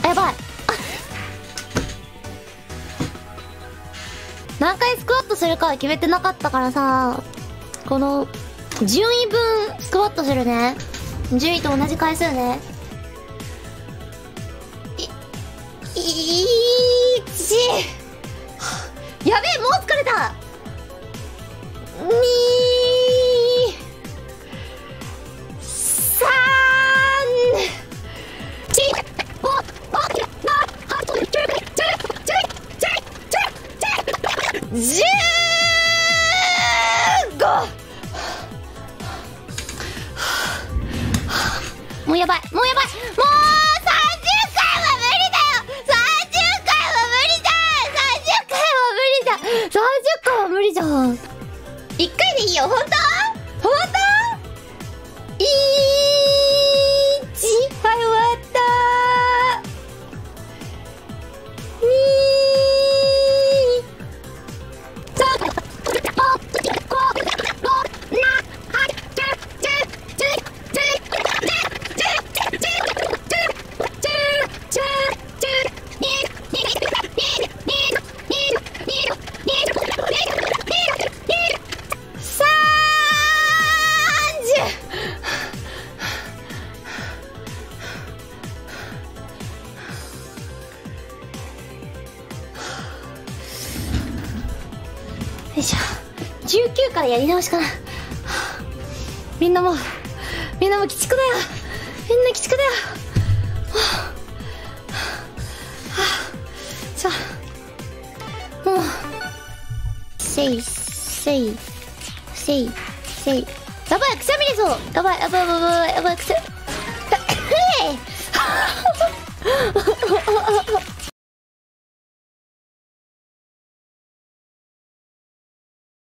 やばい。何回スクワットするかは決めてなかったからさ、この順位分スクワットするね。順位と同じ回数ね。やべえ、もう疲れた。もうやばい、もうやばい、もう30回は無理だよ。30回は無理だ。30回は無理だ。30回は無理じゃん。1回でいいよ。ほんと？ほんと？はい、終わったよいしょ。19からやり直しかな。みんなも鬼畜だよ。みんな鬼畜だよ。さあ、もうせいやばい、くしゃみ出そう。やばい、くしゃ